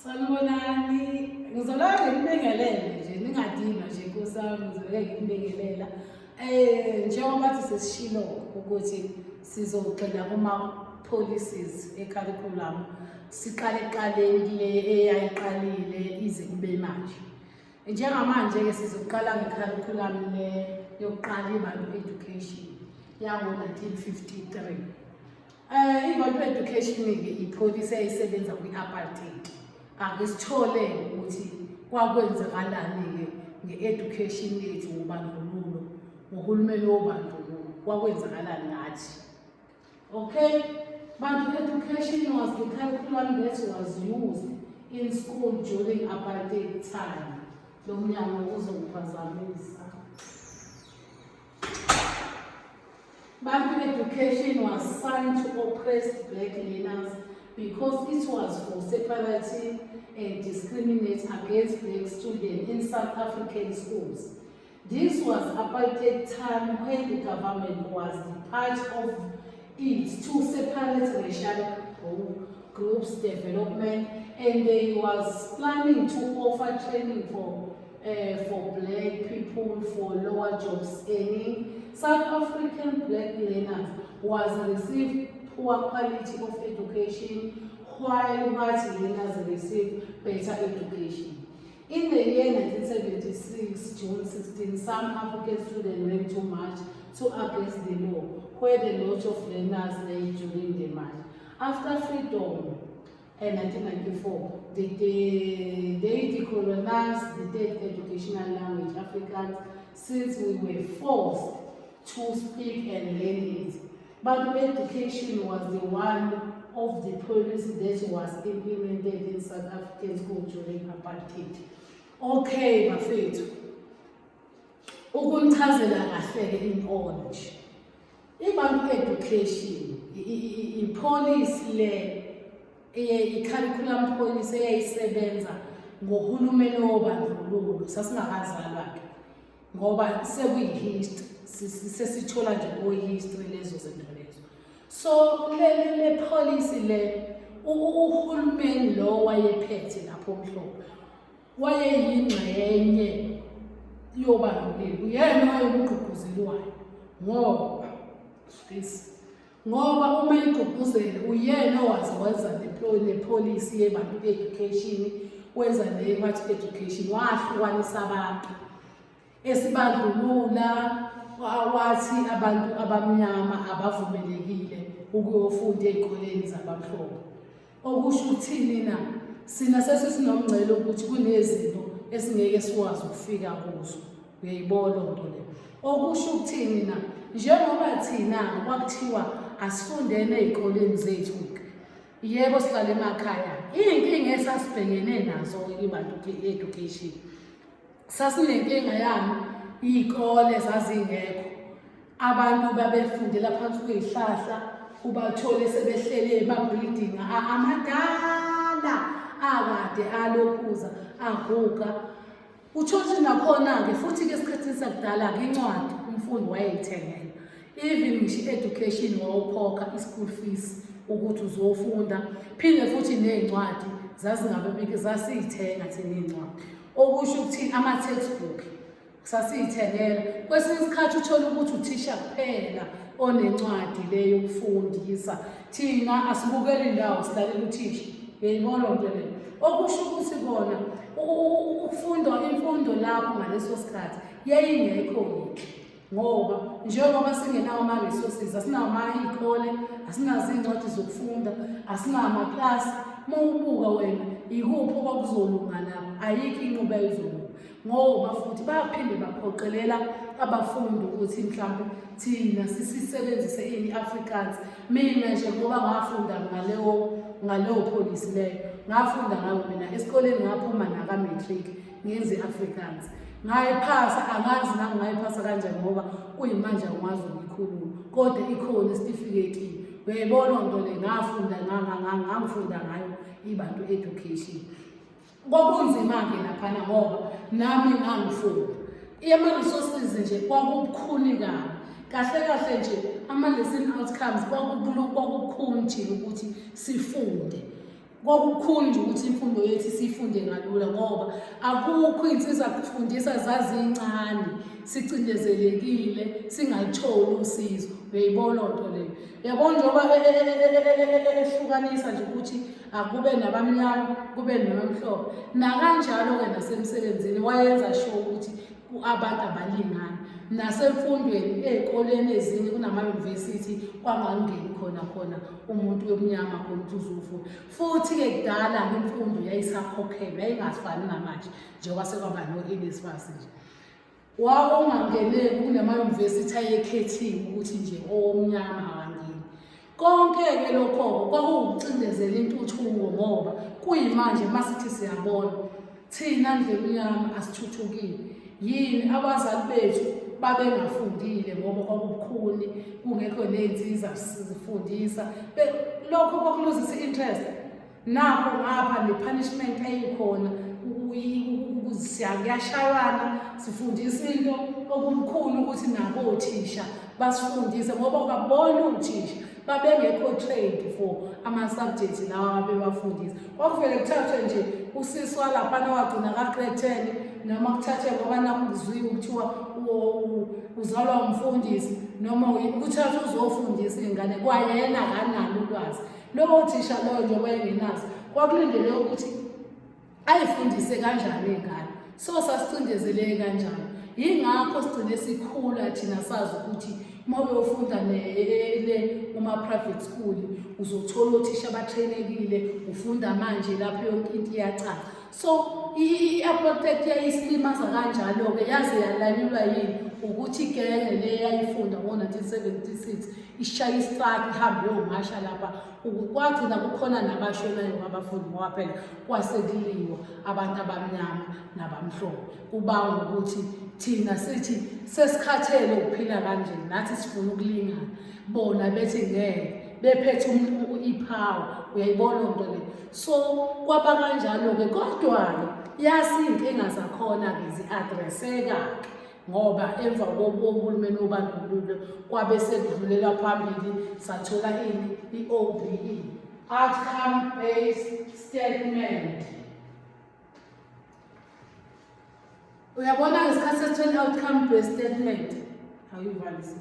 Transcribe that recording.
Sanibonani, ngizolala ngikubingelele nje ningadinwa nje Nkosi yami ngizolala ngikubingelela. Njengoba bathi sesishilo ukuthi sizogxila kuma policies ecurriculum siqale eqaleni le eyayiqalile ize kube manje. Njengamanje ke sizoqala ngecurriculum le yokuqala iBantu Education yango-1953. iBantu Education ke ipolicy eyayisebenza kwi-apartheid. Akusithole ukuthi kwakwenzakalani nge-education yethu ngobandlululo ngohulumeni wobandlululo kwakwenzakalani ngathi. Okay, Bantu Education was the curriculum that was used in school during apartheid time. Lo mnyango uzokuphazamisa. Bantu Education was signed to oppressed black learners because it was for separating and discriminate against black students in South African schools. This was apartheid time when the government was part of it to separate racial groups development, and they was planning to offer training for black people for lower jobs earning. South African black learners was received poor quality of education, while white learners received better education. In the year 1976, June 16, some African students went to march to against the law, where the lot of learners lay during the march. After freedom in 1994, they decolonized the dead educational language Afrikaans, since we were forced to speak and learn it. But education was the one of the policy that was implemented in South African school during apartheid. Okay, bafethu. Ukunichazela kahle in orange. iBantu Education, i-policy le, i-curriculum policy eyayisebenza ngohulumeni wobandlululo sasingakazalwa ke. Ngoba sekuyi-history, sesithola nje ko-history lezo zinto lezo. So le policy le uhulumeni lo wayephethe lapho mhlophe wayeyingxenye yobandlululo, uyena wayengugqugquzeli wayo ngoba uma igqugquzela uyena owazenza le policy yeBantu Education, wenza le Bantu Education wahlukanisa abantu esibandlulula, wathi abantu abamnyama abavumelekile ukuyofunda ezikoleni zabamhlophe. Okusho ukuthini na? Sina sesinomngcele ukuthi kunezinto esingeke sikwazi ukufika kuzo. Uyayibona lento le. Okusho ukuthini na? Njengoba thina kwakuthiwa asifundene ezikoleni zethu, yebo sihlala emakhaya, inkinga esasibhekene nazo iBantu Education, sasinenkinga yami izikole zazingekho, abantu babefundela phansi kwezihlahla, ubathole sebehlele ema-building amadala akade alokhuza aguga. Uthole nakhona-ke futhi ke esikhathini sakudala-ke incwadi umfundi wayeyithengela, even ngisho i-education wawukhokha i-school fees ukuthi uzofunda, phinde futhi ney'ncwadi zasiyithenga thina iy'ncwadi. Okusho ukuthi ama-textbook sasiyithengela. Kwesinye isikhathi uthole ukuthi uthisha kuphela onencwadi le yokufundisa, thina asibukeli indawo silalela uthisha. Uyayibona lento leyo. Okusho ukuthi kona imfundo lapho ngaleso sikhathi yayingekho yinhle, ngoba njengoba singenawo ama-resources, asinawo iy'kole, asinazo iy'ncwadi zokufunda, asinawo amaklasi. Uma ubuka wena ikuphi okwakuzolunga lapho, ayikho inqubo eyizolunga, ngoba futhi baphinde baphoqelela abafundi ukuthi mhlawumbe thina sisebenzise i-Afrikaans. Mina nje ngoba ngafunda ngaleyo policy leyo, ngafunda ngayo mina esikoleni, ngaphuma naka-matric ngenze i-Afrikaans, ngayiphasa. Angazi nami ngayiphasa kanjani ngoba kuyimanje angikwazi ukuyikhuluma, kodwa ikhona isitifiketi. Uyayibona nto le, ngangifunda ngayo iBantu Education. Kwakunzima-ke laphana ngoba nami ngangifunda, ama-resources nje kwakubukhuni kahle nje, ama-lesson outcomes kwakubukhuni nje ukuthi sifunde. Kwakubukhuni nje ukuthi imfundo yethu siyifunde kalula ngoba akukho iy'nsiza kufundisa zazincane sicindezelekile singalitholi usizo. Uyayibona loo nto leyo? Uyabona njengoba ehlukanisa nje ukuthi akube nabamnyama kube nabamhlophe, nakanjalo-ke nasemsebenzini wayenza sure ukuthi abantu abalingani. Nasemfundweni ey'koleni ezinye kunamayunivesithi kwangangeni khona umuntu wemnyama khona ukuthi uzofunda. Futhi-ke kudala-ke imfundo yayisakhokhelwa, yayingafani namanje njengoba sekwaba no-NSFAS nje. Ungangeneki kunamayunivesithi ayekhethiwe ukuthi nje omnyama awangeni. Konke-ke lokho kwakuwukucindezela intuthuko ngoba kuyimanje masithi siyabona thina ndlemnyama asithuthukile. Yini abazali bethu babengafundile ngoba kwakubukhuni kungekho ney'nsiza zifundisa. Lokho kwakuluzisa i-interest. Nakho ngapha ne-punishment eyikhona kuyashaywana, sifundisa into okubukhuni ukuthi nabo othisha basifundise ngoba babona othisha babengekho trained for ama-subjects lawa abebafundisa. Kwakuvele kuthathwe nje usisi walaphana wagcina ka-grade 10 noma kuthathwe ngoba nakuzwiwe kuthiwa uzalwa umfundisi noma kuthathwe uzofundisa iy'ngane kwayena akanalo ulwazi. Lowo thisha loyo njengoba engenazo kwakulindele ukuthi ayifundise kanjani iy'ngane. So sasicindezeleke kanjalo. Yingakho sigcine sikhula thina sazi ukuthi uma uyofunda kuma-private school uzothola othisha abatrainekile, ufunda manje lapho yonke into iyacaca. So i-apartheid yayisilimaza kanjalo-ke yaze yalanyulwa yini ukuthi igenge le yayifunda ngo-1976 ishaye isitraki ihambe yomasha lapha. Kwagcina kukhona nabashonayo abafundi ngoba phela kwasekuliwa abantu abamnyama nabamhlophe. Kubanga ukuthi thina sithi sesikhathele ukuphila kanjani, nathi sifuna ukulingana. Bona bethi ngeke, bephethe iphawa. Uyayibona loo nto leyo? So kwaba kanjalo-ke, kodwa-ke yasi iy'nkinga zakhona-ke zi-addresseka-ke ngoba emva kohulumeni wobandlululo kwabe sekudlulelwa phambili sathola ini i-OBE, Outcome Based Statement. Uyabona ngesikhathi sesithola i-Outcome Based Statement awuyivalisi.